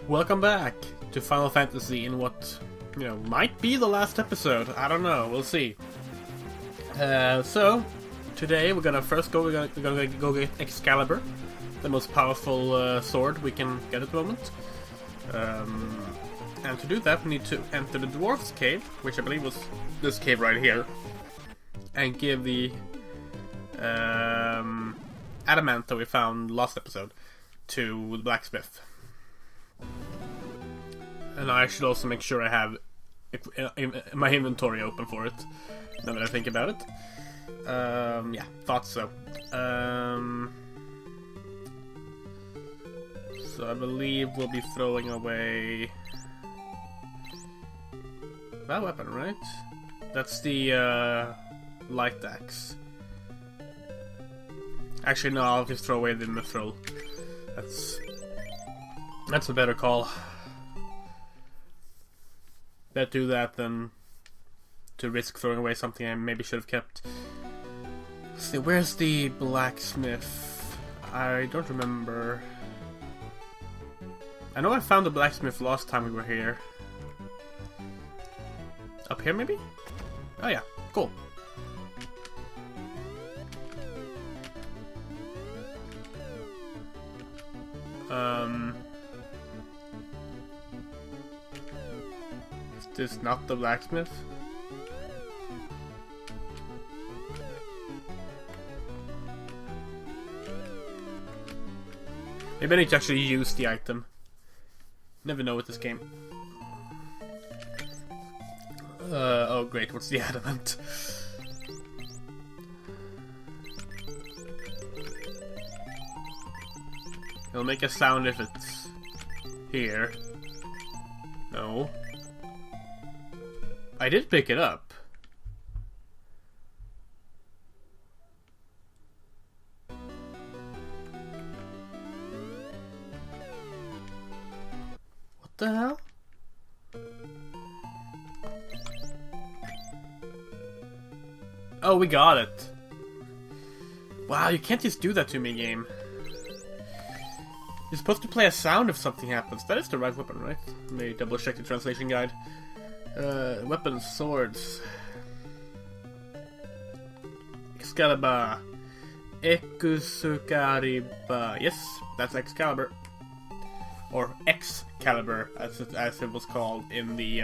Welcome back to Final Fantasy in what, might be the last episode. I don't know, we'll see. So, today we're gonna go get Excalibur, the most powerful sword we can get at the moment. And to do that we need to enter the Dwarf's Cave, which I believe was this cave right here, and give the adamant that we found last episode to the blacksmith. And I should also make sure I have my inventory open for it, now that I think about it. Yeah, thought so. So I believe we'll be throwing away that weapon, right? That's the light axe. Actually, no, I'll just throw away the mithril. That's a better call. Better do that than to risk throwing away something I maybe should have kept. Let's see, where's the blacksmith? I don't remember. I know I found the blacksmith last time we were here. Up here, maybe? Oh yeah, cool. Is this not the blacksmith? Maybe I need to actually use the item. Never know with this game. Oh great, what's the adamant? It'll make a sound if it's here. No. I did pick it up. What the hell? Oh, we got it. Wow, you can't just do that to me, game. You're supposed to play a sound if something happens. That is the right weapon, right? Let me double check the translation guide. Weapons, swords. Excalibur. Ekusukariba. Yes, that's Excalibur. Or Excalibur, as it was called in the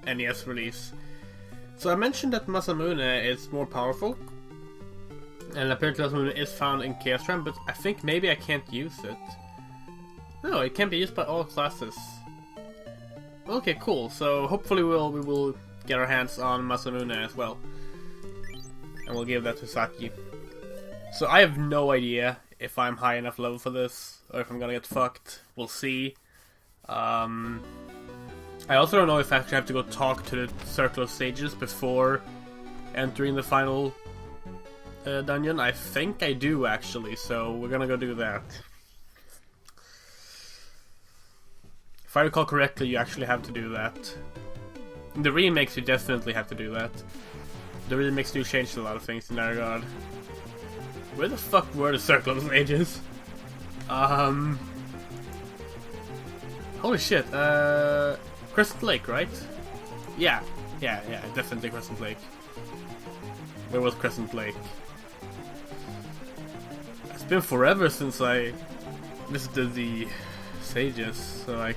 NES release. So I mentioned that Masamune is more powerful. And apparently Masamune is found in Chaos Realm, but I think maybe I can't use it. No, it can be used by all classes. Okay, cool. So hopefully we will get our hands on Masamune as well, and we'll give that to Saki. So I have no idea if I'm high enough level for this, or if I'm gonna get fucked. We'll see. I also don't know if I actually have to go talk to the Circle of Sages before entering the final dungeon. I think I do actually, so we're gonna go do that. If I recall correctly, you actually have to do that. In the remakes, you definitely have to do that. The remakes do change a lot of things in that regard. Where the fuck were the Circle of Ages? Holy shit, Crescent Lake, right? Yeah, definitely Crescent Lake. Where was Crescent Lake? It's been forever since I visited the Sages, so like,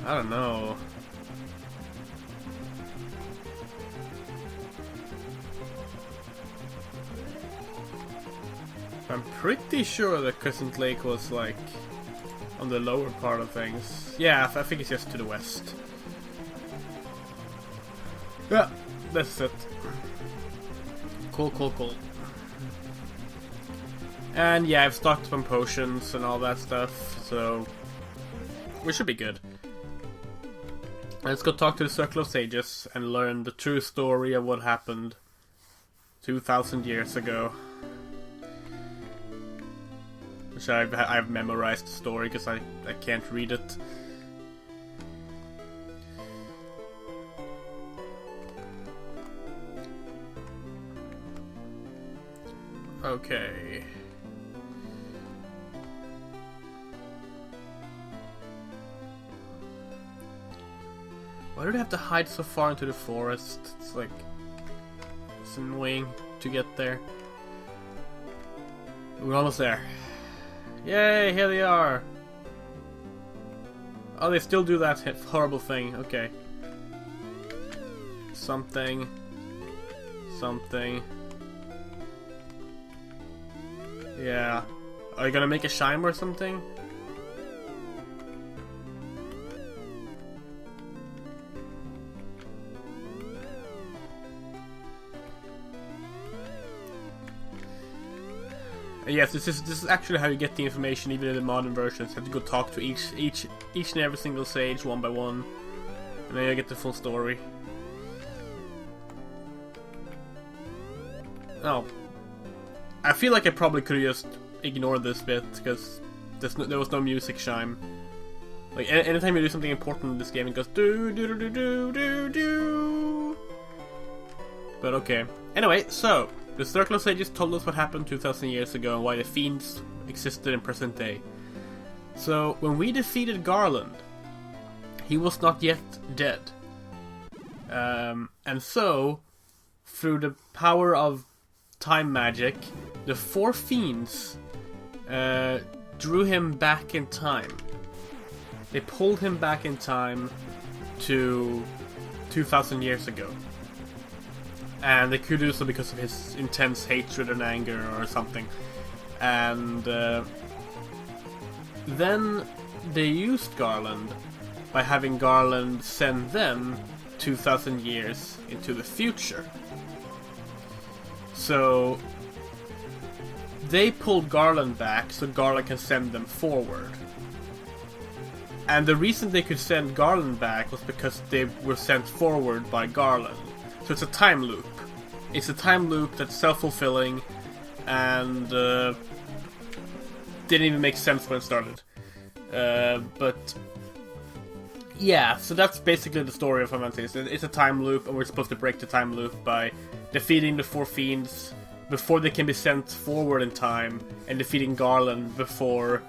I don't know. I'm pretty sure that Crescent Lake was like on the lower part of things. Yeah, I think it's just to the west. Yeah, that's it. Cool. And yeah, I've stocked some potions and all that stuff, so we should be good. Let's go talk to the Circle of Sages and learn the true story of what happened 2,000 years ago. Which I've memorized the story because I can't read it. Okay. Why do they have to hide so far into the forest? It's like... It's annoying to get there. We're almost there. Yay, here they are! Oh, they still do that horrible thing. Okay. Something. Something. Yeah. Are you gonna make a chime or something? Yes, this is actually how you get the information, even in the modern versions. You have to go talk to each and every single sage one by one, and then you get the full story. Oh, I feel like I probably could have just ignored this bit because there was no music chime. Like anytime you do something important in this game, it goes do do do do do do. But okay. Anyway, so. The Circle of Sages told us what happened 2,000 years ago and why the fiends existed in present day. So, when we defeated Garland, he was not yet dead. And so, through the power of time magic, the four fiends drew him back in time. They pulled him back in time to 2,000 years ago. And they could do so because of his intense hatred and anger or something. And then they used Garland by having Garland send them 2,000 years into the future. So they pulled Garland back so Garland can send them forward. And the reason they could send Garland back was because they were sent forward by Garland. So it's a time loop. It's a time loop that's self-fulfilling and didn't even make sense when it started. But yeah, so that's basically the story of Final Fantasy. It's a time loop, and we're supposed to break the time loop by defeating the four fiends before they can be sent forward in time, and defeating Garland before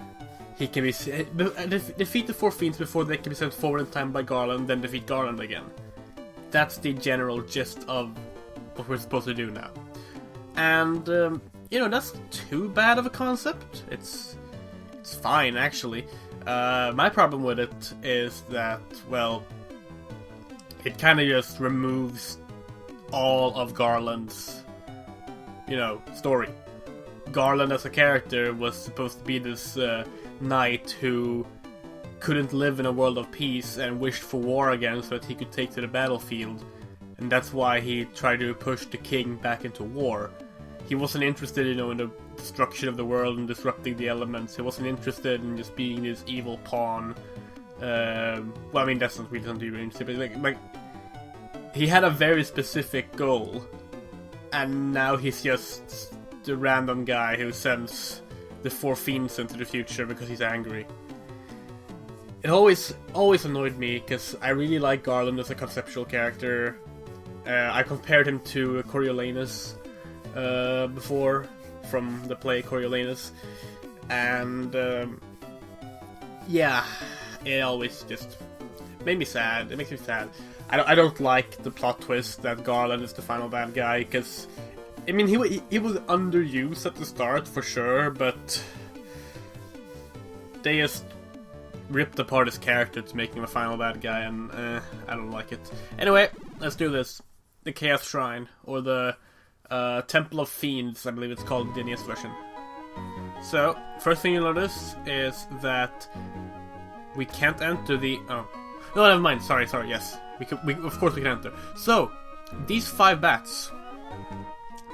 he can be defeat the four fiends before they can be sent forward in time by Garland, then defeat Garland again. That's the general gist of what we're supposed to do now. And, that's too bad of a concept. It's fine, actually. My problem with it is that, well, it kind of just removes all of Garland's, story. Garland as a character was supposed to be this knight who couldn't live in a world of peace and wished for war again so that he could take to the battlefield. And that's why he tried to push the king back into war. He wasn't interested, in the destruction of the world and disrupting the elements. He wasn't interested in just being this evil pawn. That's not really something you're interested in, but he had a very specific goal. And now he's just the random guy who sends the four fiends into the future because he's angry. It always annoyed me, because I really like Garland as a conceptual character. I compared him to Coriolanus before, from the play Coriolanus. And, it always just made me sad. It makes me sad. I don't like the plot twist that Garland is the final bad guy, because, he was underused at the start, for sure, but they just ripped apart his character to make him a final bad guy, and I don't like it. Anyway, let's do this. The Chaos Shrine, or the Temple of Fiends, I believe it's called in the NES version. So, first thing you'll notice is that we can't enter the... Oh. No, never mind. Sorry, yes. Of course we can enter. So, these five bats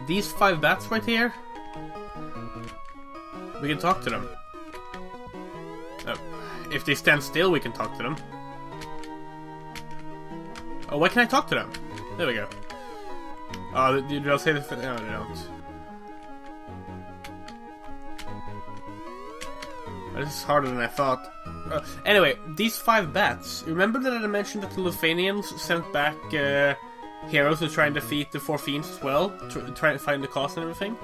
right here, we can talk to them. Oh. If they stand still, we can talk to them. Oh, why can I talk to them? There we go. Oh, did I say this? No, they don't. This is harder than I thought. Anyway, these five bats. Remember that I mentioned that the Lufanians sent back heroes to try and defeat the four fiends as well? To try and find the cause and everything?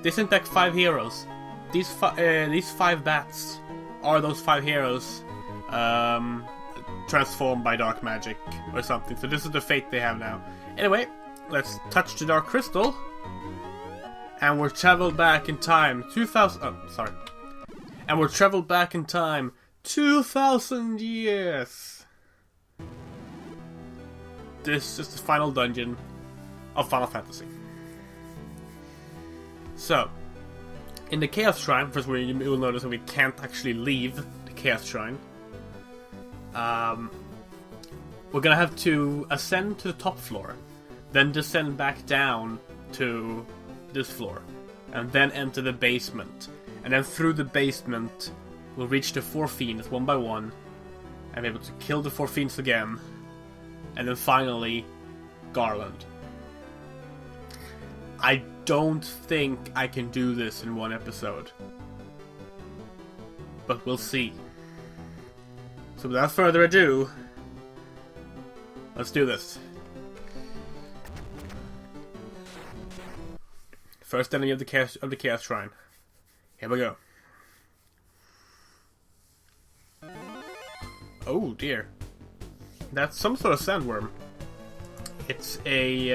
They sent back 5 heroes. These 5 bats are those 5 heroes transformed by dark magic or something. So this is the fate they have now. Anyway, let's touch the dark crystal. And we're traveled back in time 2000... Oh, sorry. And we're traveled back in time 2,000 years. This is the final dungeon of Final Fantasy. So, in the Chaos Shrine, first you will notice that we can't actually leave the Chaos Shrine. We're gonna have to ascend to the top floor, then descend back down to this floor, and then enter the basement. And then through the basement, we'll reach the 4 fiends one by one, and be able to kill the 4 fiends again. And then finally, Garland. I don't think I can do this in one episode, but we'll see. So without further ado, let's do this. First enemy of the Chaos Shrine. Here we go. Oh dear. That's some sort of sandworm. It's a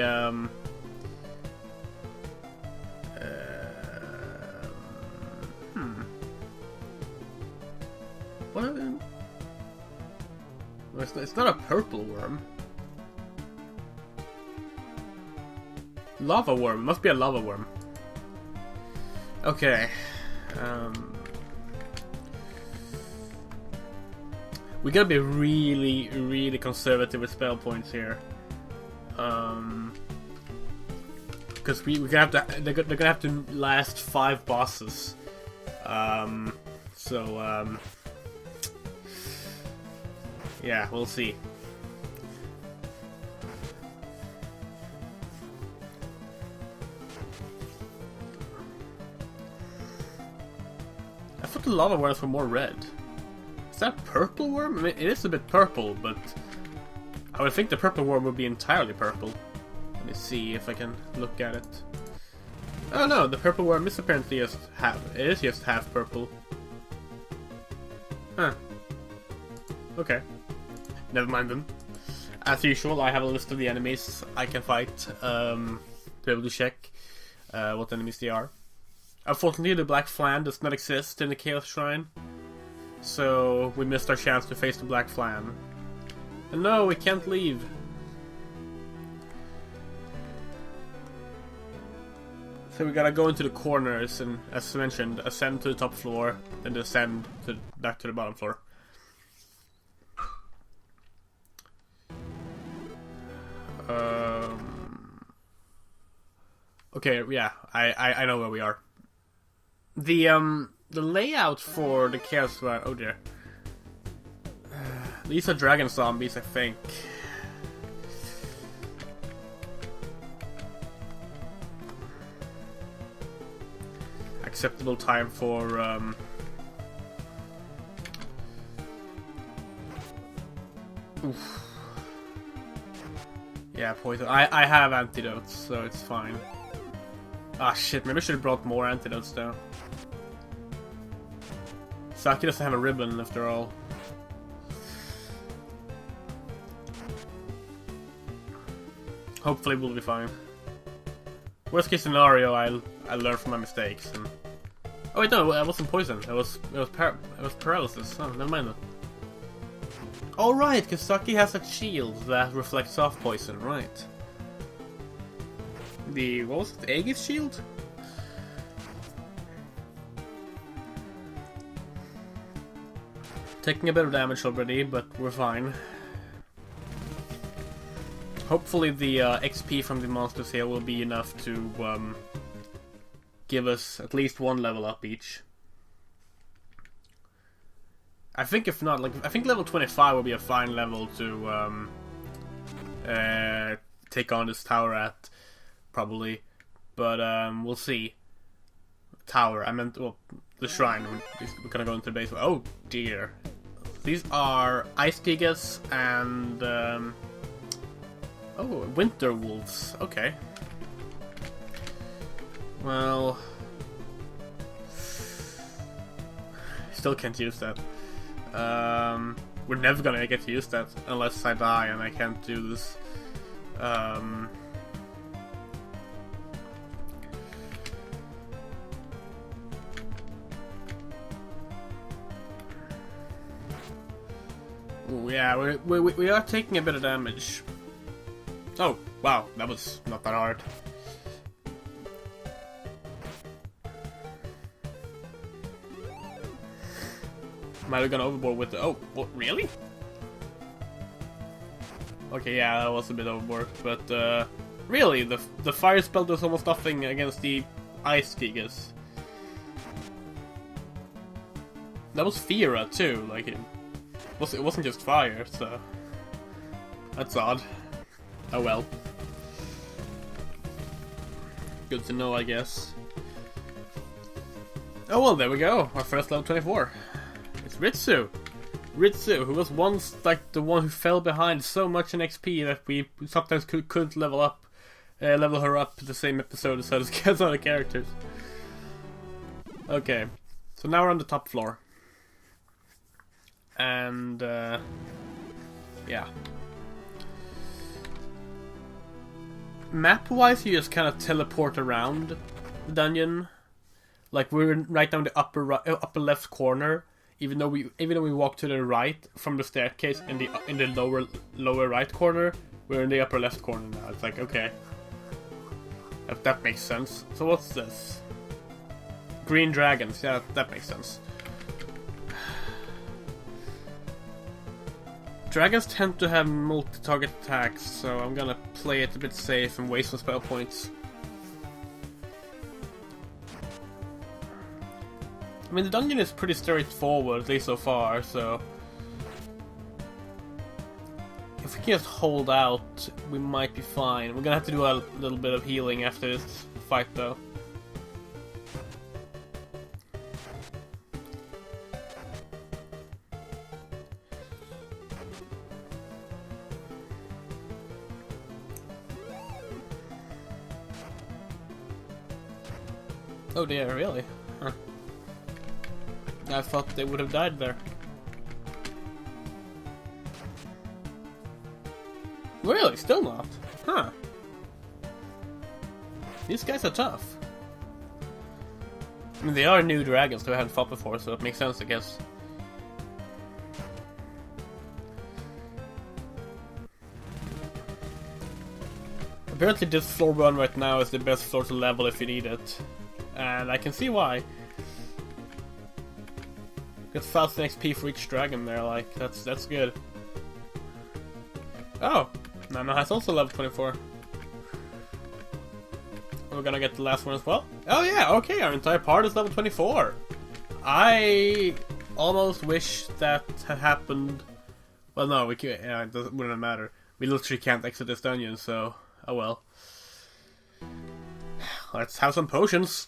what are they? Well, it's not a purple worm. Lava worm. It must be a lava worm. Okay. We gotta be really, really conservative with spell points here. Because we're gonna have to. They're gonna have to last 5 bosses. Yeah, we'll see. I thought the lava worms were more red. Is that a purple worm? I mean, it is a bit purple, but I would think the purple worm would be entirely purple. Let me see if I can look at it. Oh no, the purple worm is apparently just half. It is just half purple. Huh. Okay. Never mind then. As usual, I have a list of the enemies I can fight to be able to check what enemies they are. Unfortunately, the Black Flan does not exist in the Chaos Shrine, so we missed our chance to face the Black Flan. And no, we can't leave. So we gotta go into the corners and, as mentioned, ascend to the top floor, then descend back to the bottom floor. Okay, yeah, I know where we are. The layout for the Chaos Shrine. Oh dear. These are dragon zombies, I think. Acceptable time for oof. Yeah, poison. I have antidotes, so it's fine. Ah shit, maybe I should have brought more antidotes though. Saki doesn't have a ribbon after all. Hopefully we'll be fine. Worst case scenario, I learn from my mistakes. And... oh wait, no, I wasn't poisoned. It was paralysis. Oh, never mind that. Oh right, because Saki has a shield that reflects off poison, right? What was it? Aegis shield? Taking a bit of damage already, but we're fine. Hopefully the XP from the monsters here will be enough to give us at least 1 level up each. I think if not, I think level 25 will be a fine level to take on this tower at, probably. But we'll see. Tower, I meant, well, the shrine. We're gonna go into the base. Oh dear. These are Ice Gigas and oh, Winter Wolves. Okay. Well, still can't use that. we're never gonna get to use that unless I die and I can't do this. Ooh, yeah, we are taking a bit of damage. Oh, wow, that was not that hard. Might have gone overboard with the... Oh, what, really? Okay, yeah, that was a bit overboard, but really, the fire spell does almost nothing against the ice gigas. That was Fira too, like it wasn't just fire, so that's odd. Oh well. Good to know, I guess. Oh well, there we go. Our first level 24. It's Ritsu. Ritsu, who was once like the one who fell behind so much in XP that we sometimes couldn't level her up the same episode as other characters. Okay, so now we're on the top floor. And yeah. Map-wise, you just kind of teleport around the dungeon. Like we're right down the upper left corner. Even though we walk to the right from the staircase in the lower right corner, we're in the upper left corner now. It's like, okay, that makes sense. So what's this? Green dragons. Yeah, that makes sense. Dragons tend to have multi-target attacks, so I'm gonna play it a bit safe and waste some spell points. I mean, the dungeon is pretty straightforward, at least so far, so... If we can just hold out, we might be fine. We're gonna have to do a little bit of healing after this fight, though. Oh dear, really? Huh. I thought they would have died there. Really? Still not? Huh. These guys are tough. I mean, they are new dragons that we haven't fought before, so it makes sense, I guess. Apparently this floor run right now is the best floor to level if you need it. And I can see why. Get 1000 XP for each dragon there, like, that's good. Oh! Nana has also level 24. We're gonna get the last one as well. Oh yeah, okay, our entire part is level 24. I almost wish that had happened. Well, no, we can't, yeah, it wouldn't matter. We literally can't exit this dungeon, so oh well. Let's have some potions.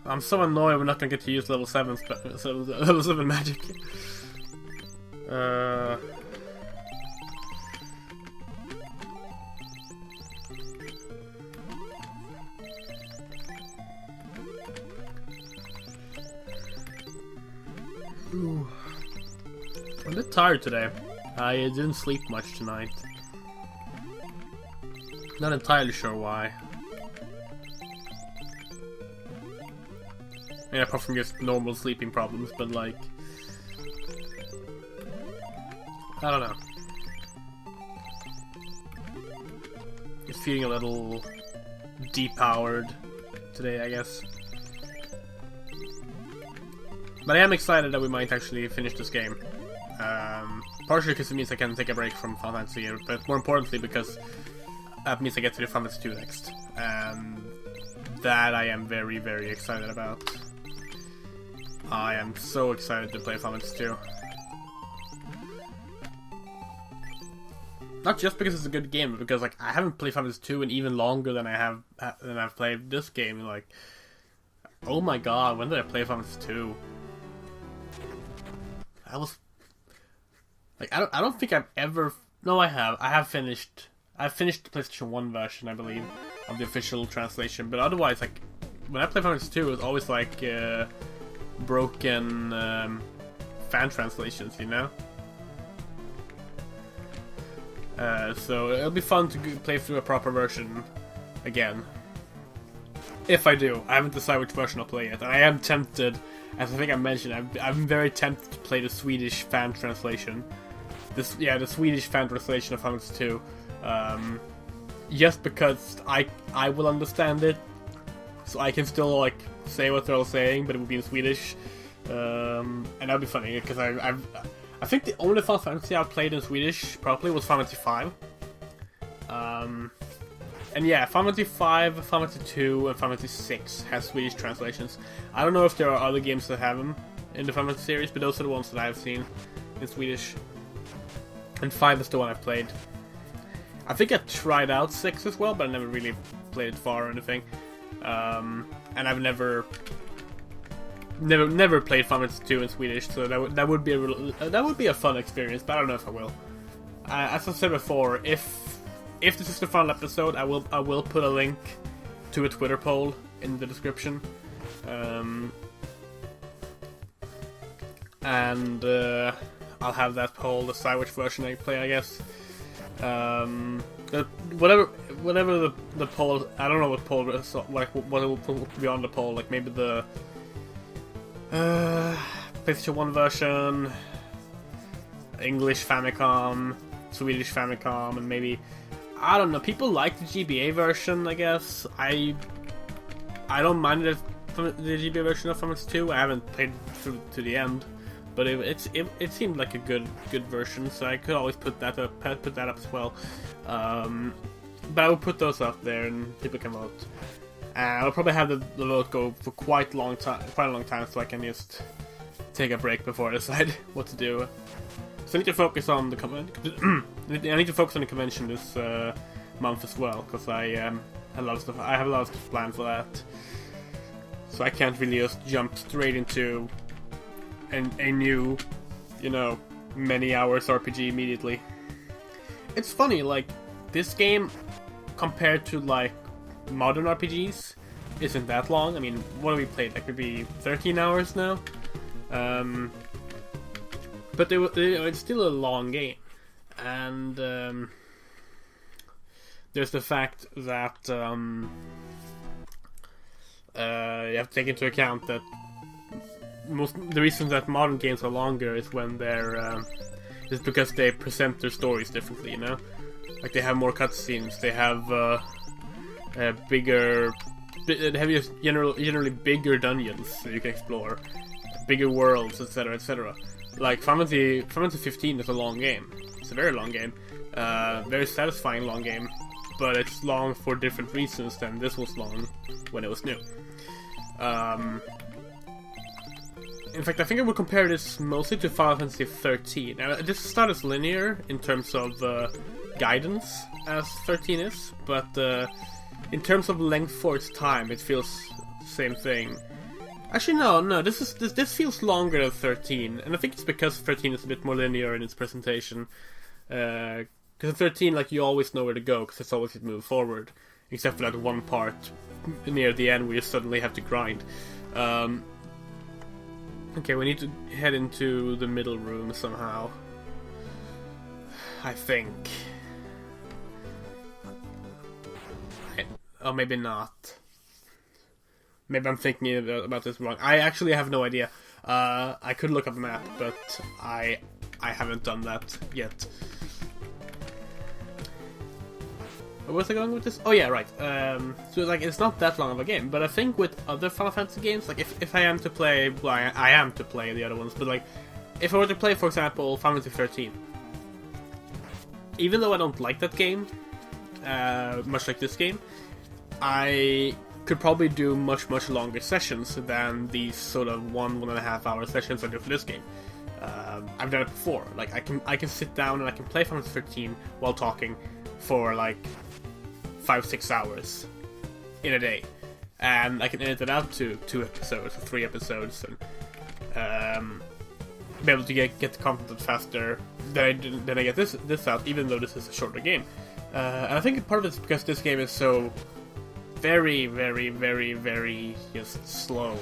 I'm so annoyed we're not gonna get to use level 7 level 7 magic. Ooh. I'm a bit tired today. I didn't sleep much tonight. Not entirely sure why. Yeah, apart from just normal sleeping problems, but like... I don't know. Just feeling a little depowered today, I guess. But I am excited that we might actually finish this game. Partially because it means I can take a break from Final Fantasy, but more importantly because that means I get to do Final Fantasy 2 next. And that I am very, very excited about. I am so excited to play Final Fantasy 2. Not just because it's a good game, but because like I haven't played Final Fantasy 2 in even longer than I've played this game. Like, oh my god, when did I play Final Fantasy 2? I was like, I don't think I've ever. No, I have. I've finished the PlayStation 1 version, I believe, of the official translation. But otherwise, like when I play Final Fantasy 2, it was always like broken fan translations, you know. So it'll be fun to play through a proper version again. If I do, I haven't decided which version I'll play yet, and I am tempted, as I think I mentioned, I'm very tempted to play the Swedish fan translation. The Swedish fan translation of Final Fantasy 2. Just because I will understand it, so I can still like say what they're all saying, but it will be in Swedish, and that'll be funny because I think the only Final Fantasy I've played in Swedish properly was Final Fantasy 5. And yeah, Final Fantasy 5, Final Fantasy 2, and Final Fantasy 6 has Swedish translations. I don't know if there are other games that have them in the Final Fantasy series, but those are the ones that I've seen in Swedish. And 5 is the one I've played. I think I tried out 6 as well, but I never really played it far or anything. And I've never played Final Fantasy 2 in Swedish, so that would be a fun experience. But I don't know if I will. As I said before, if this is the final episode, I will put a link to a Twitter poll in the description, and I'll have that poll decide which version I play, I guess. Whatever the poll, I don't know what poll, like what will be on the poll, like maybe the PlayStation 1 version, English Famicom, Swedish Famicom, and maybe, I don't know, people like the GBA version, I guess. I don't mind the GBA version of Final Fantasy 2. I haven't played through to the end, but it seemed like a good version, so I could always put that up as well. But I will put those up there and people can vote. I'll probably have the vote go for quite a long time, so I can just take a break before I decide what to do. So I need to focus on the convention this month as well, because I have a lot of stuff planned for that. So I can't really just jump straight into a new, many hours RPG immediately. It's funny, like, this game compared to like modern RPGs isn't that long. I mean, what have we played? Like maybe 13 hours now? But it's still a long game. And there's the fact that you have to take into account that the reason that modern games are longer is when they're is because they present their stories differently, you know? Like they have more cutscenes, they have generally bigger dungeons that you can explore, bigger worlds, etc., etc. Like Final Fantasy 15 is a long game. It's a very long game, very satisfying long game, but it's long for different reasons than this was long when it was new. In fact, I think I would compare this mostly to Final Fantasy 13. Now, this is not as linear in terms of guidance as 13 is, but in terms of length for its time, it feels the same thing. Actually, no. This feels longer than 13, and I think it's because 13 is a bit more linear in its presentation. Because in 13, like, you always know where to go, because it's always move forward, except for that one part near the end where you suddenly have to grind. Okay, we need to head into the middle room somehow. I think. Oh, maybe not. Maybe I'm thinking about this wrong. I actually have no idea. I could look up a map, but I haven't done that yet. Where was I going with this? Oh yeah, right. So like, it's not that long of a game, but I think with other Final Fantasy games, like if I am to play, well, I am to play the other ones, but like, if I were to play, for example, Final Fantasy 13, even though I don't like that game, much like this game, I could probably do much longer sessions than these sort of 1.5 hour sessions I do for this game. I've done it before. Like I can sit down and I can play Final Fantasy 13 while talking for like 5-6 hours in a day, and I can edit it out to 2 episodes or 3 episodes, and be able to get the content faster than I get this out, even though this is a shorter game. And I think part of it's because this game is so very just slow.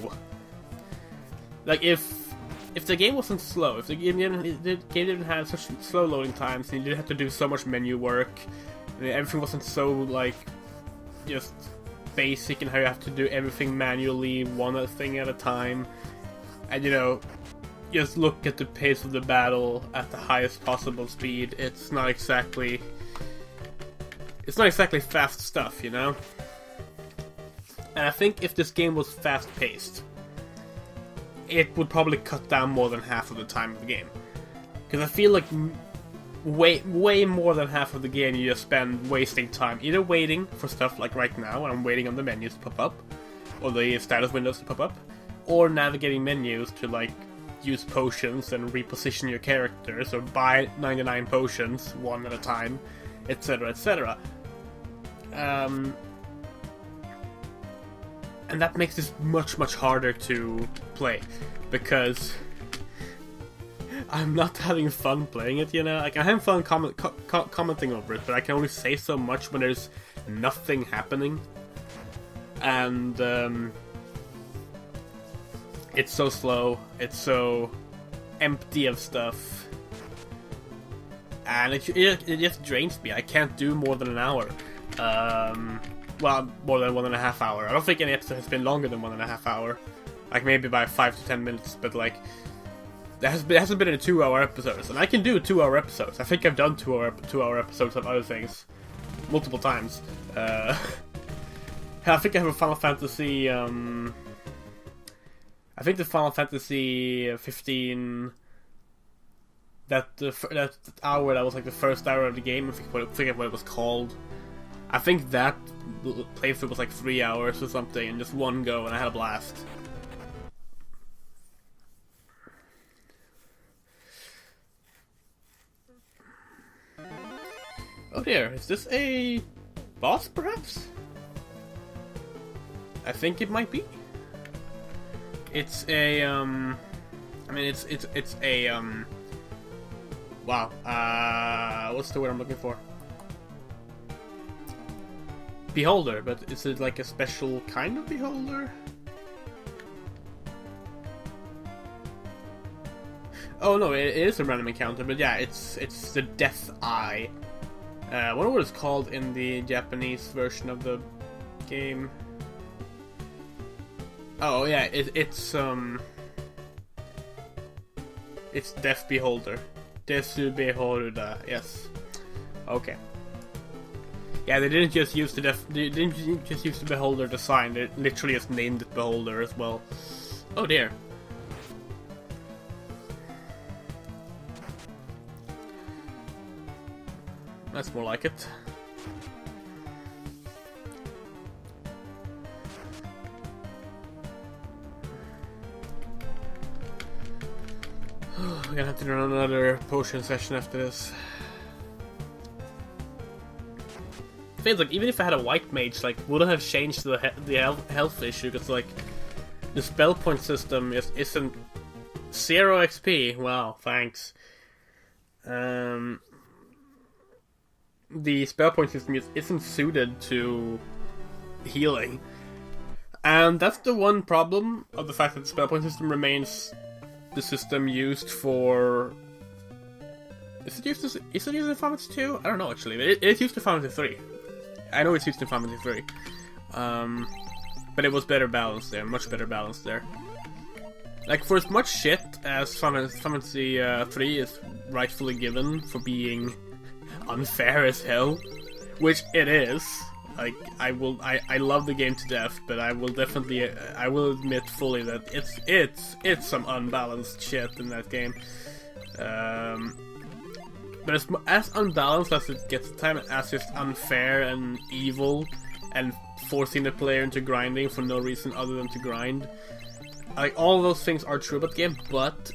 Like, if the game wasn't slow, if the game didn't have such slow loading times, and you didn't have to do so much menu work, and everything wasn't so, like, just basic and how you have to do everything manually, one thing at a time, and, you know, just look at the pace of the battle at the highest possible speed, it's not exactly fast stuff, you know? And I think if this game was fast-paced, it would probably cut down more than half of the time of the game. Because I feel like way more than half of the game you just spend wasting time either waiting for stuff like right now, when I'm waiting on the menus to pop up, or the status windows to pop up, or navigating menus to, like, use potions and reposition your characters, or buy 99 potions one at a time, etc, etc. And that makes this much harder to play, because I'm not having fun playing it, you know? Like, I'm having fun commenting over it, but I can only say so much when there's nothing happening. And, it's so slow, it's so empty of stuff, and it just drains me. I can't do more than an hour. Well, more than 1.5 hours. I don't think any episode has been longer than 1.5 hours. Like, maybe by 5 to 10 minutes, but, like, it hasn't been in 2-hour episodes, and I can do 2-hour episodes. I think I've done 2-hour episodes of other things multiple times. I think I have a Final Fantasy, I think the Final Fantasy 15, that hour that was like the first hour of the game, I forget what it was called. I think that playthrough was like 3 hours or something, and just one go, and I had a blast. Oh dear, is this a boss perhaps? I think it might be. It's a, I mean, it's a, wow, what's the word I'm looking for? Beholder, but is it like a special kind of beholder? Oh no, it is a random encounter, but yeah, it's the Death Eye. I wonder what it's called in the Japanese version of the game. Oh yeah, it's Death Beholder. Desu Beholder, yes. Okay. Yeah, they didn't just use the Beholder design, they literally just named it Beholder as well. Oh dear. That's more like it. We're gonna have to do another potion session after this. Feels like even if I had a white mage, like, wouldn't have changed the health issue, because like the spell point system isn't 0 XP. Wow, thanks. The spell point system isn't suited to healing, and that's the one problem of the fact that the spell point system remains the system used for. Is it used in Final Fantasy 2? I don't know actually. It's used in Final Fantasy 3. I know it's used in Final Fantasy 3. But it was better balanced there, much better balanced there. Like, for as much shit as Final Fantasy 3 is rightfully given for being unfair as hell, which it is. Like, I love the game to death, but I will admit fully that it's some unbalanced shit in that game. But as unbalanced as it gets at the time, as just unfair and evil, and forcing the player into grinding for no reason other than to grind. Like, all those things are true about the game, but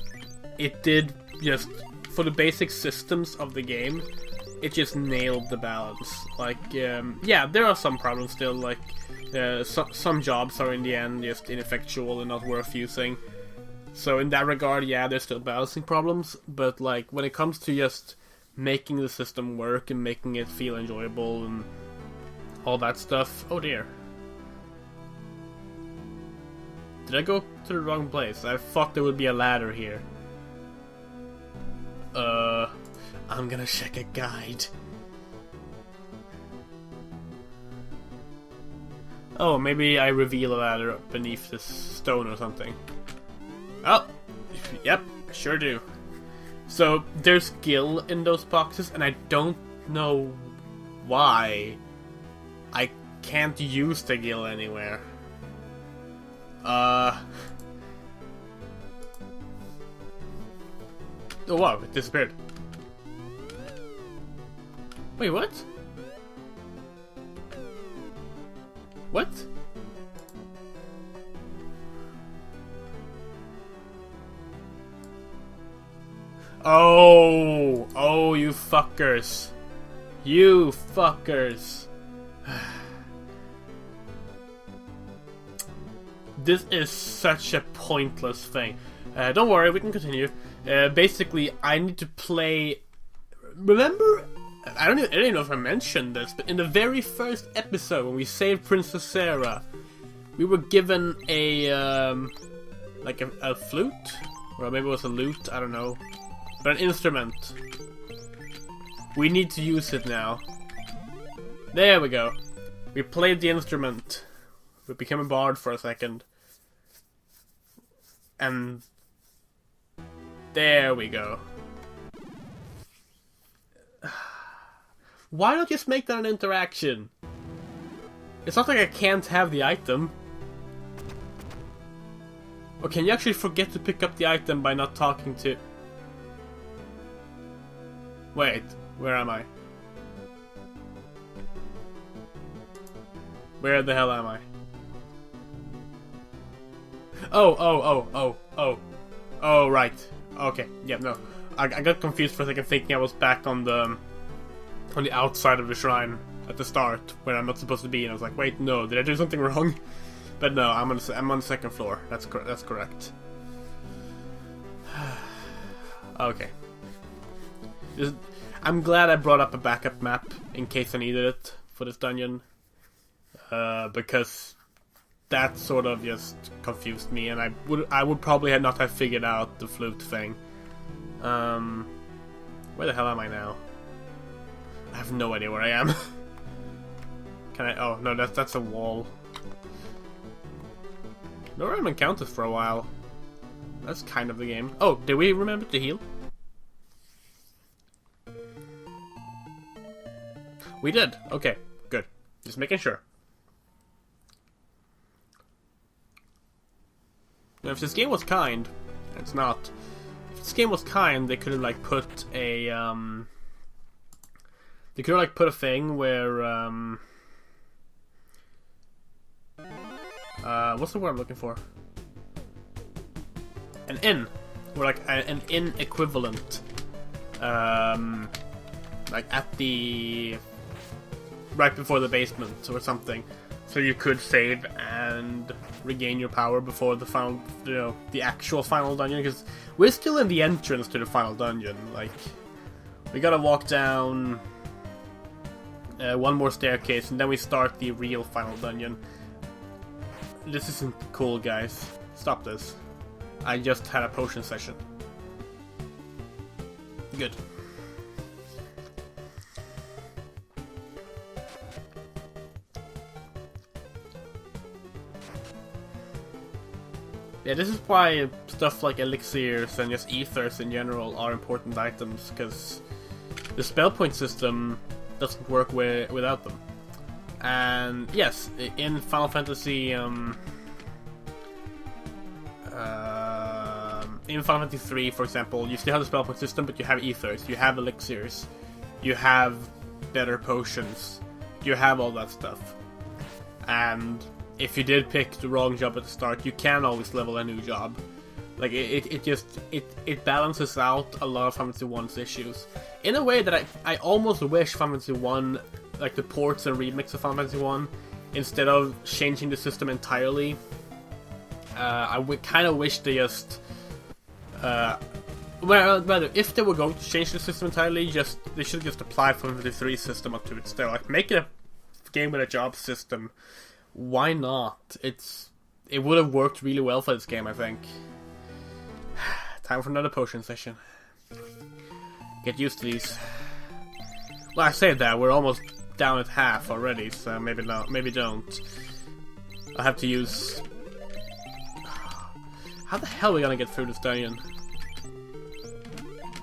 it did just, for the basic systems of the game, it just nailed the balance. Like, yeah, there are some problems still, like, some jobs are in the end just ineffectual and not worth using. So in that regard, yeah, there's still balancing problems, but like, when it comes to just making the system work and making it feel enjoyable and all that stuff, oh dear. Did I go to the wrong place? I thought there would be a ladder here. I'm gonna check a guide. Oh, maybe I reveal a ladder beneath this stone or something. Oh, yep, sure do. So, there's gil in those boxes, and I don't know why I can't use the gil anywhere. Oh wow, it disappeared. Wait, what? What? Oh, you fuckers. You fuckers. This is such a pointless thing. Don't worry, we can continue. Basically, I need to play... Remember? I don't even know if I mentioned this, but in the very first episode, when we saved Princess Sarah, we were given a, like a flute? Or maybe it was a lute, I don't know. But an instrument. We need to use it now. There we go. We played the instrument. We became a bard for a second. And... there we go. Why not just make that an interaction? It's not like I can't have the item. Or can you actually forget to pick up the item by not talking to... Wait, where am I? Where the hell am I? Oh, right. Okay, yeah, no. I got confused for a second, thinking I was back on the outside of the shrine at the start, where I'm not supposed to be, and I was like, wait, no, did I do something wrong? But no, I'm on the second floor. That's correct. Okay. I'm glad I brought up a backup map in case I needed it for this dungeon, because that sort of just confused me, and I would probably not have figured out the flute thing. Where the hell am I now? I have no idea where I am. Can I? Oh no, that's a wall. No random encounters for a while. That's kind of the game. Oh, did we remember to heal? We did. Okay, good. Just making sure. Now, if this game was kind, it's not. If this game was kind, they could have like put a They could have like put a thing where what's the word I'm looking for? An inn, or like an inn equivalent, like at the right before the basement or something, so you could save and regain your power before the final, the actual final dungeon. Because we're still in the entrance to the final dungeon. Like, we gotta walk down one more staircase, and then we start the real final dungeon. This isn't cool, guys. Stop this. I just had a potion session. Good. Yeah, this is why stuff like elixirs and just ethers in general are important items, because the spell point system doesn't work without them. And yes, in Final Fantasy, in Final Fantasy 3, for example, you still have the spell point system, but you have ethers, you have elixirs, you have better potions, you have all that stuff. And if you did pick the wrong job at the start, you can always level a new job. Like, it balances out a lot of Final Fantasy 1's issues. In a way that I almost wish Final Fantasy 1, like the ports and remix of Final Fantasy 1, instead of changing the system entirely, I would kind of wish they just... well, rather, if they were going to change the system entirely, they should just apply Final Fantasy 3 system onto it still. Like, make it a game with a job system. Why not? It's it would have worked really well for this game, I think. Time for another potion session. Get used to these. Well, I say that, we're almost down at half already, so maybe not, maybe don't. I'll have to use... How the hell are we gonna get through this dungeon?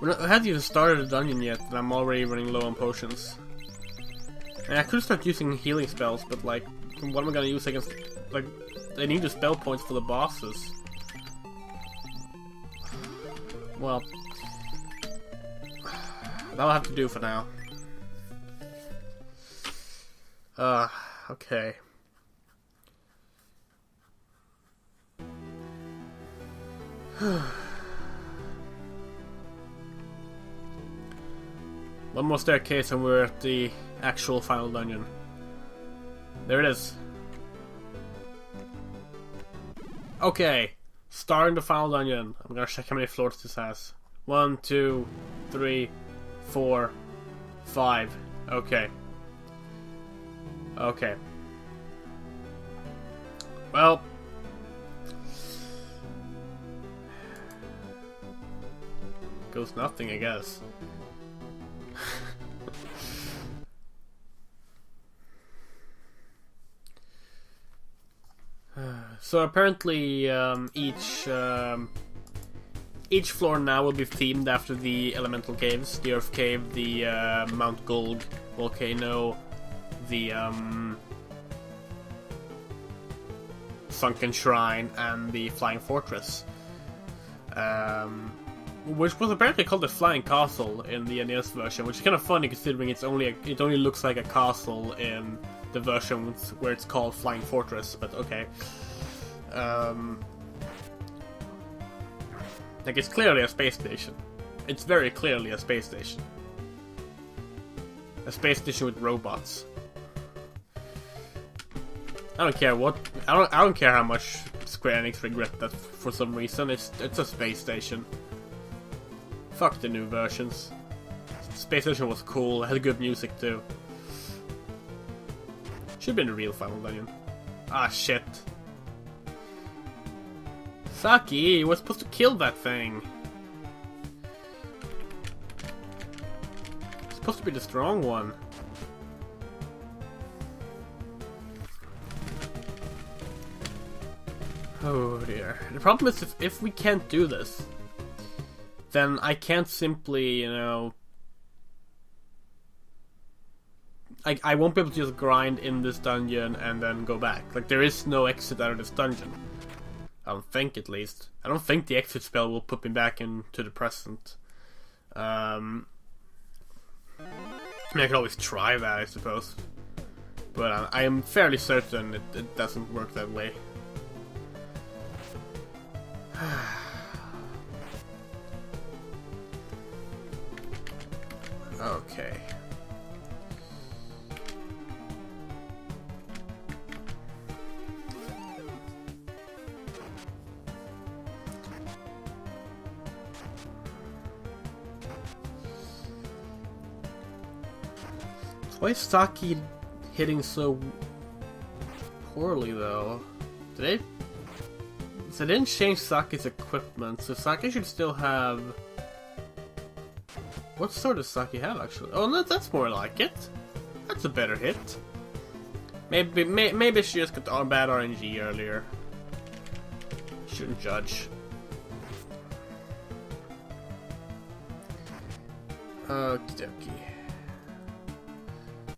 I haven't even started the dungeon yet, and I'm already running low on potions. And I could start using healing spells, but like, what am I gonna use against... Like, I need the spell points for the bosses. Well... That'll have to do for now. Okay. One more staircase and we're at the actual final dungeon. There it is. Okay, starting the final dungeon. I'm gonna check how many floors this has. 1, 2, 3, 4, 5. Okay. Okay. Well. Goes nothing, I guess. So apparently, each floor now will be themed after the elemental caves: the Earth Cave, the Mount Gold volcano, the Sunken Shrine, and the Flying Fortress. Which was apparently called the Flying Castle in the NES version, which is kind of funny considering it only looks like a castle in the version where it's called Flying Fortress. But okay, like it's clearly a space station. It's very clearly a space station. A space station with robots. I don't care what. I don't care how much Square Enix regret that for some reason. It's a space station. Fuck the new versions. Space Station was cool, it had good music too. Should've been a real final dungeon. Ah, shit. Saki, you were supposed to kill that thing. It's supposed to be the strong one. Oh dear. The problem is if we can't do this, then I can't simply, you know... I won't be able to just grind in this dungeon and then go back. Like, there is no exit out of this dungeon. I don't think, at least. I don't think the exit spell will put me back into the present. I mean, I could always try that, I suppose. But I am fairly certain it doesn't work that way. Okay. Why is Saki hitting so poorly though? Did they? So they didn't change Saki's equipment, so Saki should still have... What sword does Saki have, actually? Oh, no, that's more like it. That's a better hit. Maybe she just got bad RNG earlier. Shouldn't judge. Okie dokie.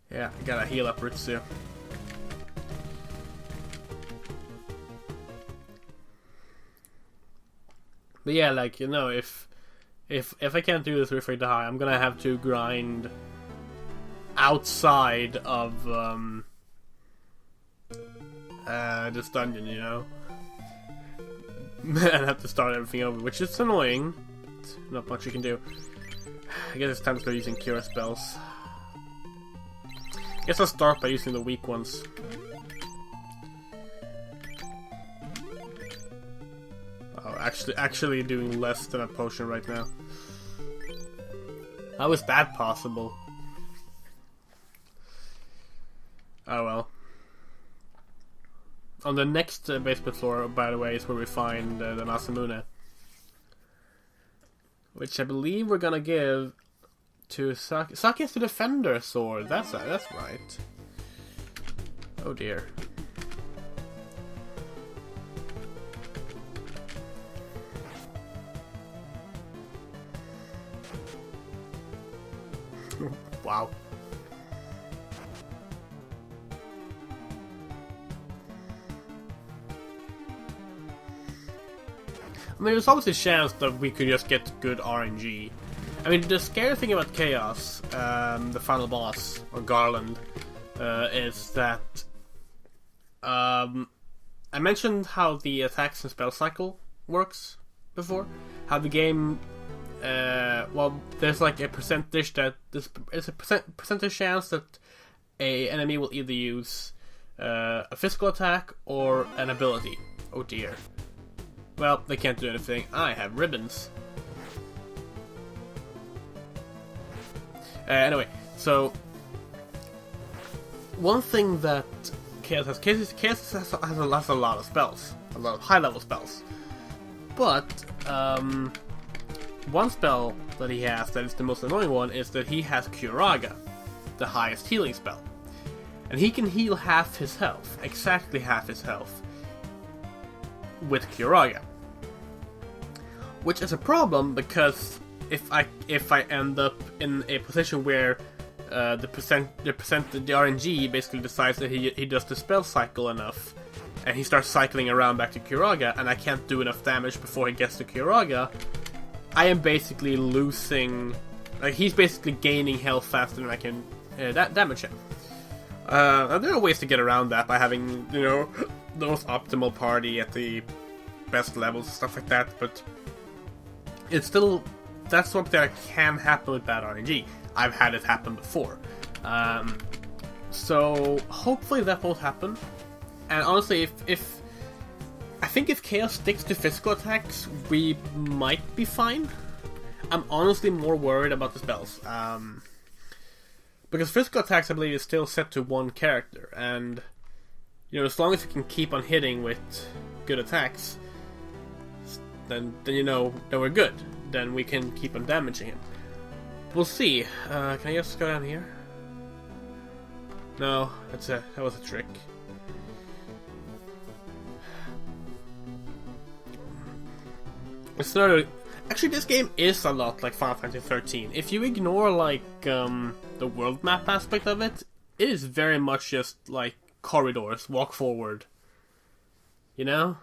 Yeah, I gotta heal up Ritsu. But yeah, like, you know, if I can't do this if I die, I'm gonna have to grind outside of this dungeon, you know? And have to start everything over, which is annoying. But not much you can do. I guess it's time to start using Cura spells. I guess I'll start by using the weak ones. Oh, actually doing less than a potion right now. How is that possible? Oh well. On the next basement floor, by the way, is where we find the Masamune, which I believe we're gonna give to Saki. Saki has the Defender sword. That's right. Oh dear. Wow. I mean, there's always a chance that we could just get good RNG. I mean, the scary thing about Chaos, the final boss, or Garland, is that... I mentioned how the attacks and spell cycle works before. How the game... well, there's like a percentage that... There's a percentage chance that a enemy will either use a physical attack or an ability. Oh dear. Well, they can't do anything. I have ribbons. Anyway, so one thing that Chaos has a lot of spells, a lot of high-level spells. But one spell that he has that is the most annoying one is that he has Kyuraga, the highest healing spell, and he can heal half his health, exactly half his health, with Kyuraga. Which is a problem because if I end up in a position where the RNG basically decides that he does the spell cycle enough, and he starts cycling around back to Kyuraga, and I can't do enough damage before he gets to Kyuraga, I am basically losing. Like, he's basically gaining health faster than I can damage him. And there are ways to get around that by having, you know, the most optimal party at the best levels and stuff like that, but it's still, that's something that can happen with bad RNG. I've had it happen before. So hopefully that won't happen. And honestly, if I think if Chaos sticks to physical attacks, we might be fine. I'm honestly more worried about the spells. Because physical attacks, I believe, is still set to one character, and you know, as long as you can keep on hitting with good attacks, then you know that we're good. Then we can keep on damaging him. We'll see. Can I just go down here? No, that was a trick. It's not a... Actually, this game is a lot like Final Fantasy 13. If you ignore like the world map aspect of it, it is very much just like corridors, walk forward. You know?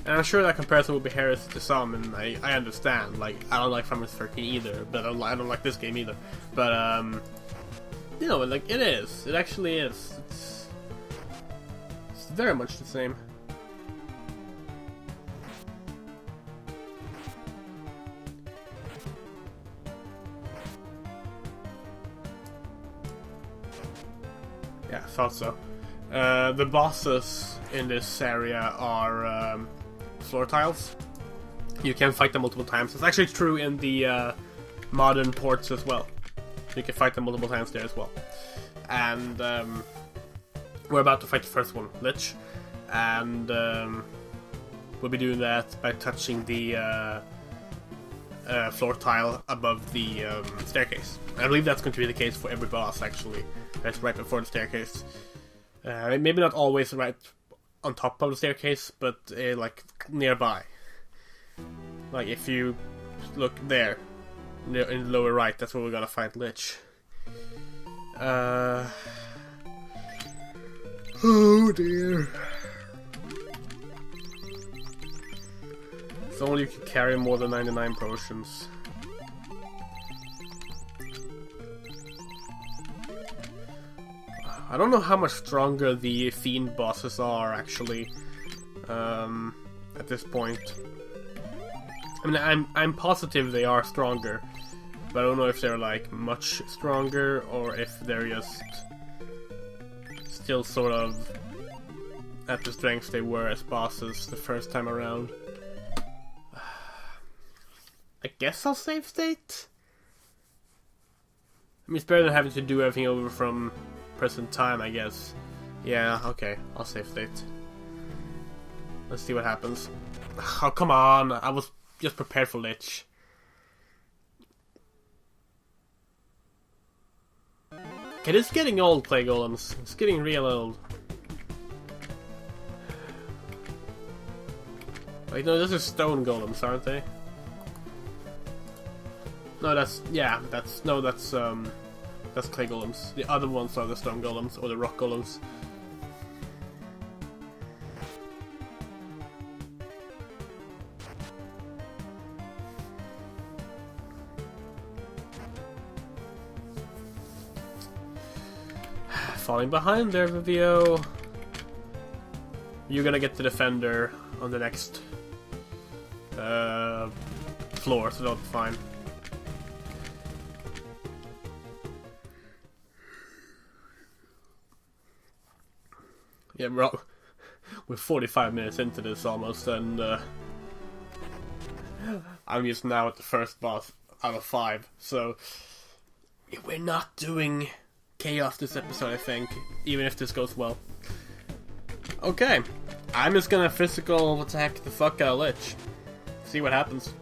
And I'm sure that comparison will be heresy to some, and I understand. Like, I don't like Final Fantasy 13 either, but I don't like this game either. But you know, like, it is. It actually is. It's very much the same. Yeah, I thought so. The bosses in this area are floor tiles. You can fight them multiple times. It's actually true in the modern ports as well. You can fight them multiple times there as well. And we're about to fight the first one, Lich. And we'll be doing that by touching the floor tile above the staircase. I believe that's going to be the case for every boss, actually. That's right before the staircase. Maybe not always right on top of the staircase, but like nearby. Like if you look there, in the lower right, that's where we're gonna fight Lich. Oh dear. If only you could carry more than 99 potions. I don't know how much stronger the Fiend bosses are, actually, at this point. I mean, I'm positive they are stronger, but I don't know if they're, like, much stronger, or if they're just still sort of at the strength they were as bosses the first time around. I guess I'll save state? I mean, it's better than having to do everything over from present time, I guess. Yeah, okay. I'll save state. Let's see what happens. Oh, come on. I was just prepared for Lich. Okay, this is getting old, Clay Golems. It's getting real old. Wait, no, this is stone golems, aren't they? No, that's clay golems. The other ones are the stone golems or the rock golems. Falling behind there, Vivio. You're gonna get the defender on the next floor, so that'll be fine. Yeah, we're 45 minutes into this almost, and I'm just now at the first boss out of 5, so we're not doing chaos this episode, I think, even if this goes well. Okay, I'm just gonna physical attack the fuck out of Lich. See what happens.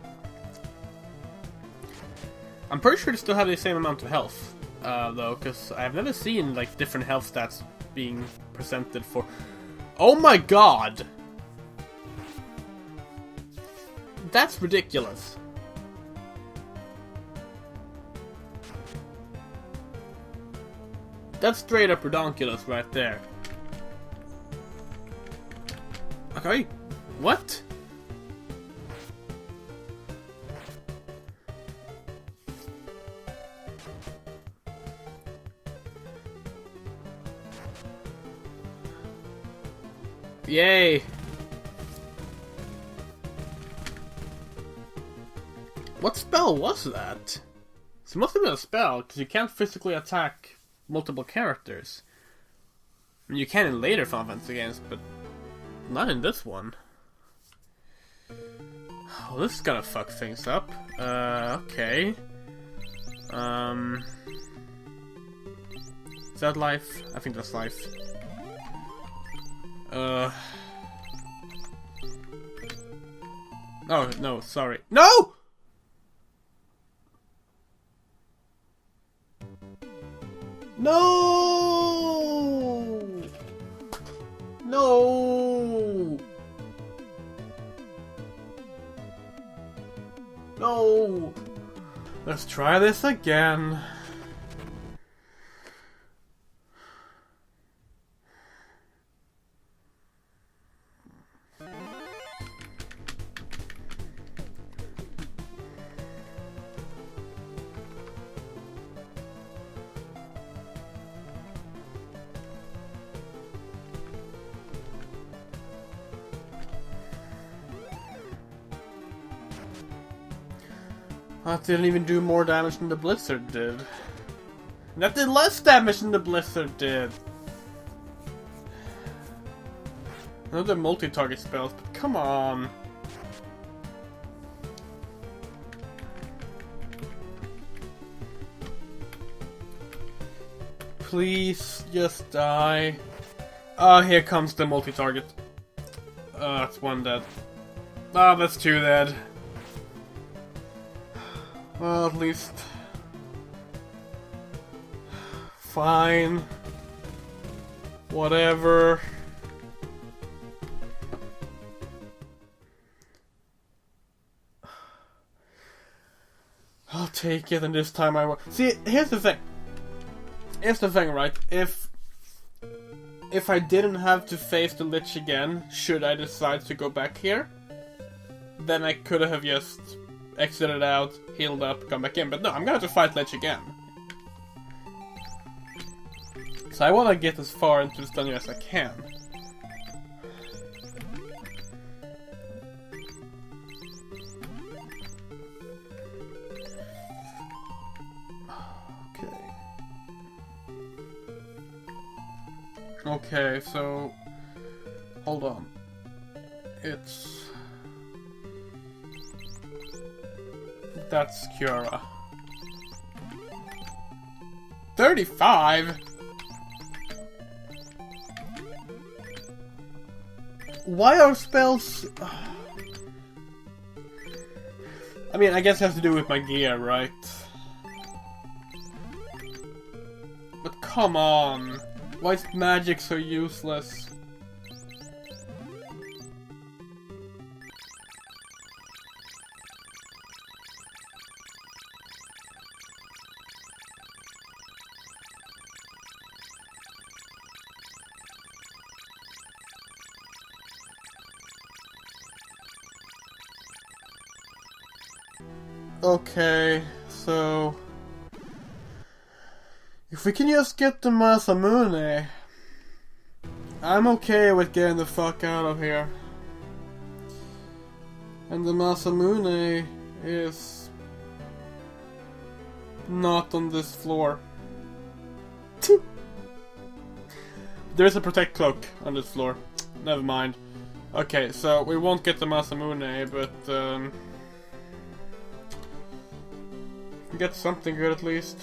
I'm pretty sure they still have the same amount of health, though, because I've never seen like different health stats being presented for. Oh my god! That's ridiculous. That's straight up redonkulous right there. Okay, what? Yay! What spell was that? It must have been a spell, because you can't physically attack multiple characters. I mean, you can in later Final Fantasy games, but not in this one. Oh, this is gonna fuck things up. Okay. Is that life? I think that's life. Oh, no, sorry. No! No! No! No! Let's try this again. That didn't even do more damage than the Blizzard did. That did less damage than the Blizzard did. I know they're multi-target spells, but come on. Please, just die. Oh, here comes the multi-target. Oh, that's one dead. Oh, that's two dead. Well, at least... Fine. Whatever. I'll take it, and this time I will. See, here's the thing. Here's the thing, right? If I didn't have to face the Lich again, should I decide to go back here, then I could have just exited out, healed up, come back in. But no, I'm gonna have to fight Lich again. So I want to get as far into this dungeon as I can. Okay, so... Hold on. It's... That's Cura. 35? Why are spells... I mean, I guess it has to do with my gear, right? But come on. Why is magic so useless? Okay, so... if we can just get the Masamune, I'm okay with getting the fuck out of here. And the Masamune is... not on this floor. There's a Protect Cloak on this floor. Never mind. Okay, so we won't get the Masamune, but... get something good at least.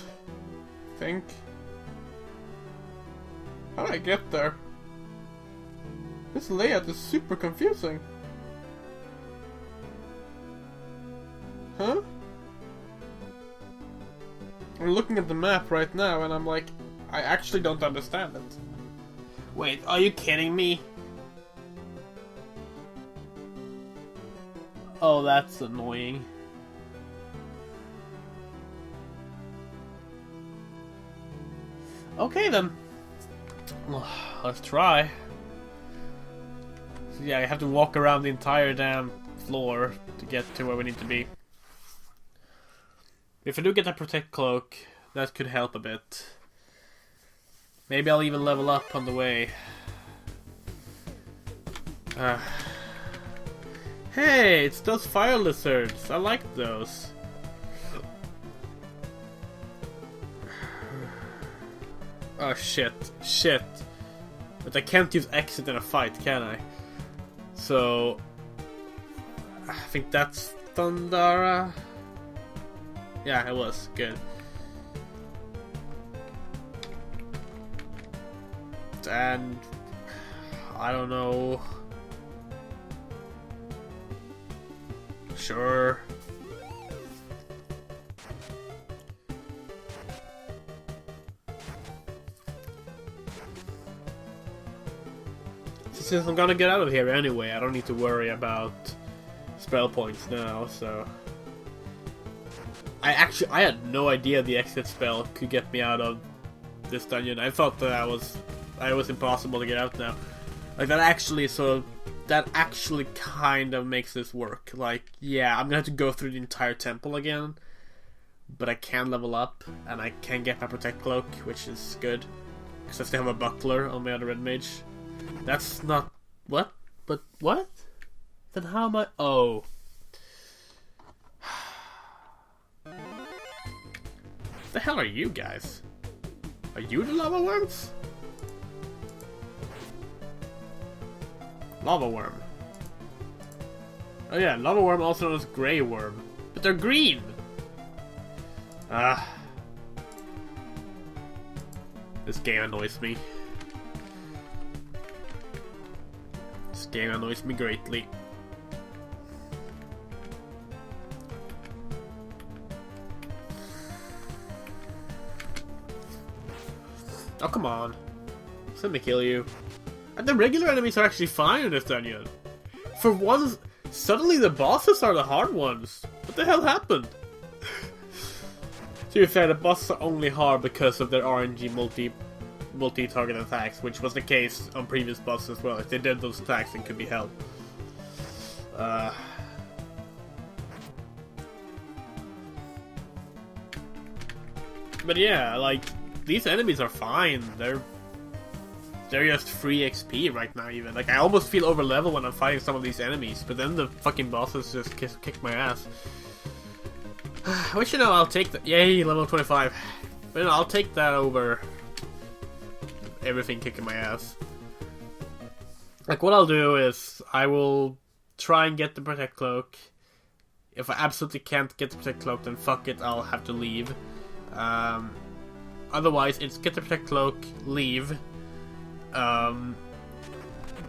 I think. How did I get there? This layout is super confusing. Huh? I'm looking at the map right now and I'm like, I actually don't understand it. Wait, are you kidding me? Oh, that's annoying. Okay then. Let's try. So yeah, I have to walk around the entire damn floor to get to where we need to be. If I do get a Protect Cloak, that could help a bit. Maybe I'll even level up on the way. Hey, it's those fire lizards. I like those. Oh shit, shit. But I can't use exit in a fight, can I? So... I think that's Thundara. Yeah, it was. Good. And... I don't know... Sure... Since I'm gonna get out of here anyway, I don't need to worry about spell points now, so... I had no idea the exit spell could get me out of this dungeon. I thought that it was impossible to get out now. Like, that actually kind of makes this work. Like, yeah, I'm gonna have to go through the entire temple again, but I can level up, and I can get my Protect Cloak, which is good. Because I still have a Buckler on my other Red Mage. That's not... What? But what? Then how am I... Oh. The hell are you guys? Are you the lava worms? Lava worm. Oh yeah, lava worm, also known as grey worm. But they're green! Ah. This game annoys me. This game annoys me greatly. Oh, come on. Let me kill you. And the regular enemies are actually fine in this dungeon. For once, suddenly the bosses are the hard ones. What the hell happened? To be fair, the bosses are only hard because of their RNG multi-target attacks, which was the case on previous bosses as well. If they did those attacks, it could be hell. But yeah, like, these enemies are fine. They're just free XP right now even. Like, I almost feel over level when I'm fighting some of these enemies, but then the fucking bosses just kick my ass. Which, you know, I'll take that. Yay, level 25. But you know, I'll take that over everything kicking my ass. Like, what I'll do is I will try and get the Protect Cloak. If I absolutely can't get the Protect Cloak, then fuck it, I'll have to leave. Otherwise, it's get the Protect Cloak, leave,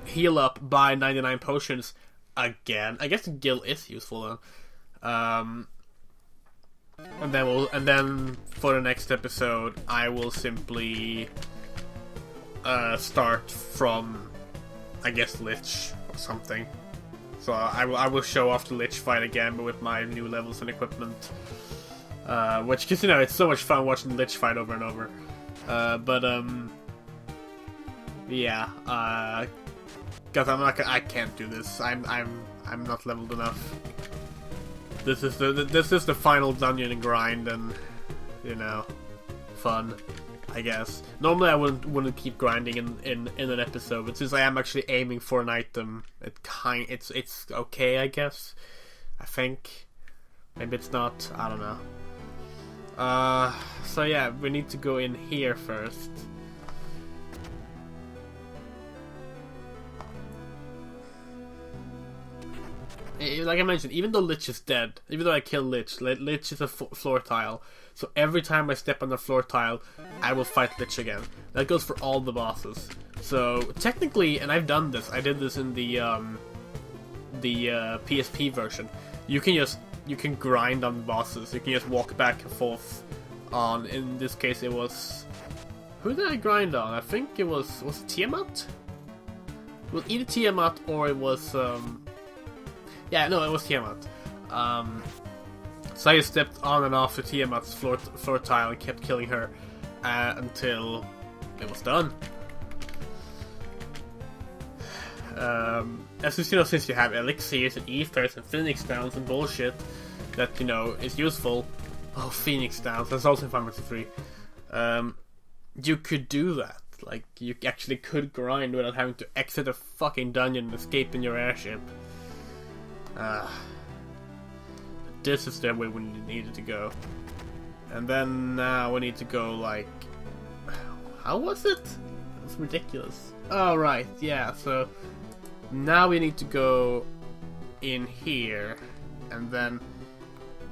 heal up, buy 99 potions again. I guess the guild is useful then. And then for the next episode, I will simply start from, I guess, Lich or something. So I will show off the Lich fight again, but with my new levels and equipment. Which, cause it's so much fun watching the Lich fight over and over. Yeah. Cause I can't do this. I'm not leveled enough. This is the final dungeon and grind, and fun, I guess. Normally I wouldn't keep grinding in an episode, but since I am actually aiming for an item, it's okay, I guess. I think maybe it's not. I don't know. So yeah, we need to go in here first. Like I mentioned, even though Lich is dead, even though I kill Lich is a floor tile. So every time I step on the floor tile, I will fight Lich again. That goes for all the bosses. So technically, and I've done this, I did this in the PSP version. You can grind on the bosses. You can just walk back and forth on. In this case, it was, who did I grind on? I think it was it Tiamat? It was either Tiamat or it was yeah, no, it was Tiamat. So I just stepped on and off the Tiamat's floor tile and kept killing her until it was done. Since you have elixirs and ethers and phoenix downs and bullshit that is useful. Oh, phoenix downs, that's also in Final Fantasy 3. You could do that. Like, you actually could grind without having to exit a fucking dungeon and escape in your airship. This is the way we needed to go. And then now we need to go, like, how was it? It's ridiculous. Oh, right, yeah, so now we need to go in here, and then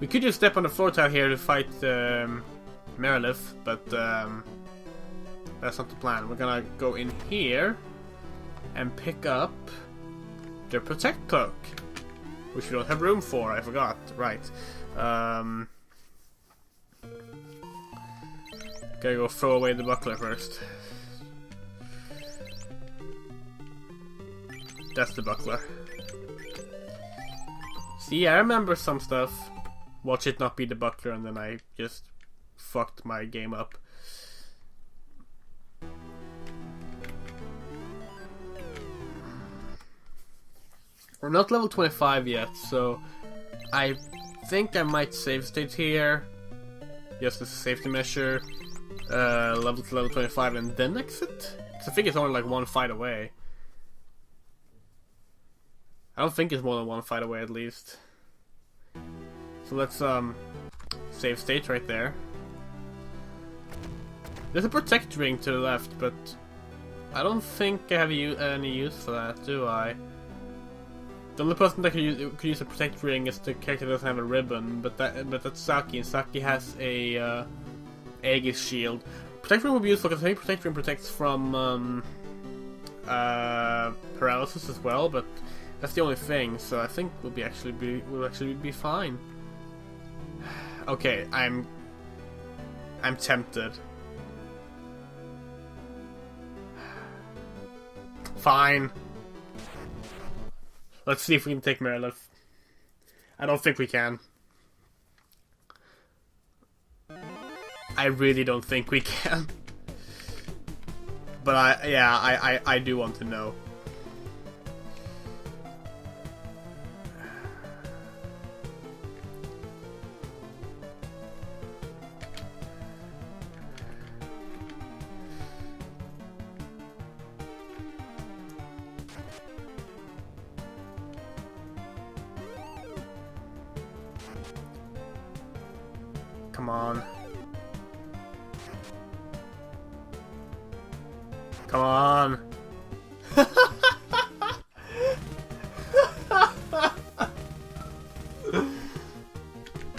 we could just step on the floor tile here to fight Merilith, but that's not the plan. We're gonna go in here and pick up the Protect Cloak, which we don't have room for. I forgot. Right. Gotta go throw away the buckler first. That's the buckler. See, I remember some stuff. Watch it not be the buckler, and then I just fucked my game up. We're not level 25 yet, so I think I might save state here, just as a safety measure. Level to level 25 and then exit? Because I think it's only like one fight away. I don't think it's more than one fight away, at least. So let's save state right there. There's a protect ring to the left, but I don't think I have any use for that, do I? The only person that could use a protect ring is the character that doesn't have a ribbon, but that's Saki, and Saki has a Aegis shield. Protect ring will be useful because I think protect ring protects from paralysis as well, but that's the only thing. So I think we'll actually be fine. Okay, I'm tempted. Fine. Let's see if we can take Merilith. I don't think we can. I really don't think we can. But I do want to know. Come on. Come on.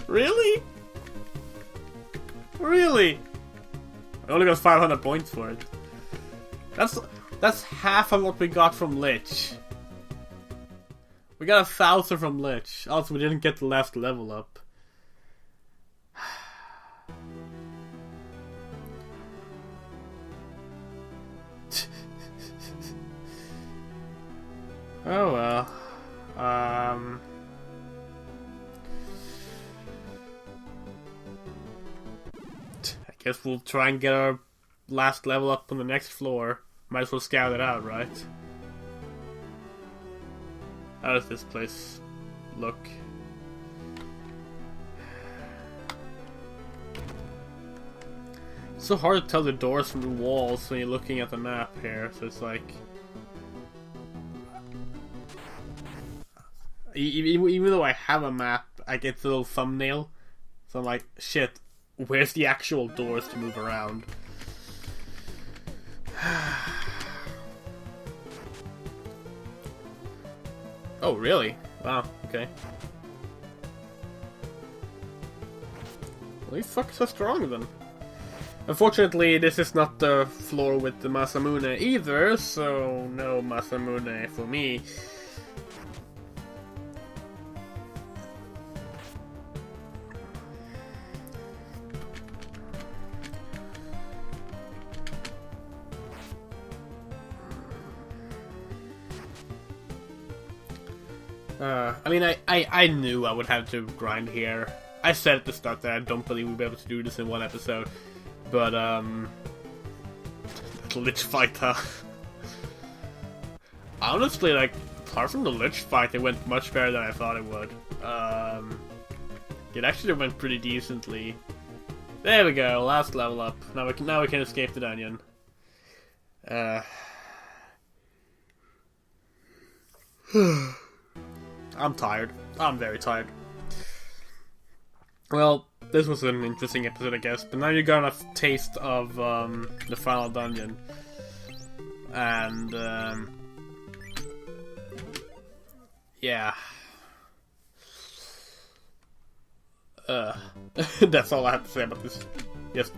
Really? Really? us 500 points for it. That's half of what we got from Lich. We got 1,000 from Lich. Also, we didn't get the last level up. Oh well. I guess we'll try and get our last level up on the next floor. Might as well scout it out, right? How does this place look? It's so hard to tell the doors from the walls when you're looking at the map here, so it's like... Even though I have a map, I get the little thumbnail. So I'm like, shit, where's the actual doors to move around? Oh, really? Wow, okay. Well, these fuckers are strong then. Unfortunately, this is not the floor with the Masamune either, so no Masamune for me. I mean, I knew I would have to grind here. I said at the start that I don't believe we'd be able to do this in one episode. But, the Lich fight, huh? Honestly, like, apart from the Lich fight, it went much better than I thought it would. It actually went pretty decently. There we go, last level up. Now we can escape the dungeon. I'm tired. I'm very tired. Well, this was an interesting episode, I guess. But now you got a taste of the final dungeon. And, yeah. That's all I have to say about this. Just,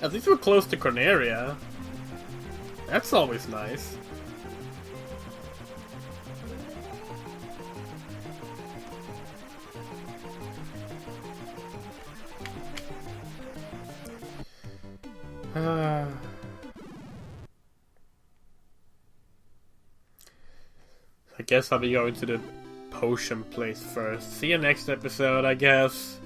At least we're close to Corneria. That's always nice. I guess I'll be going to the potion place first. See you next episode, I guess.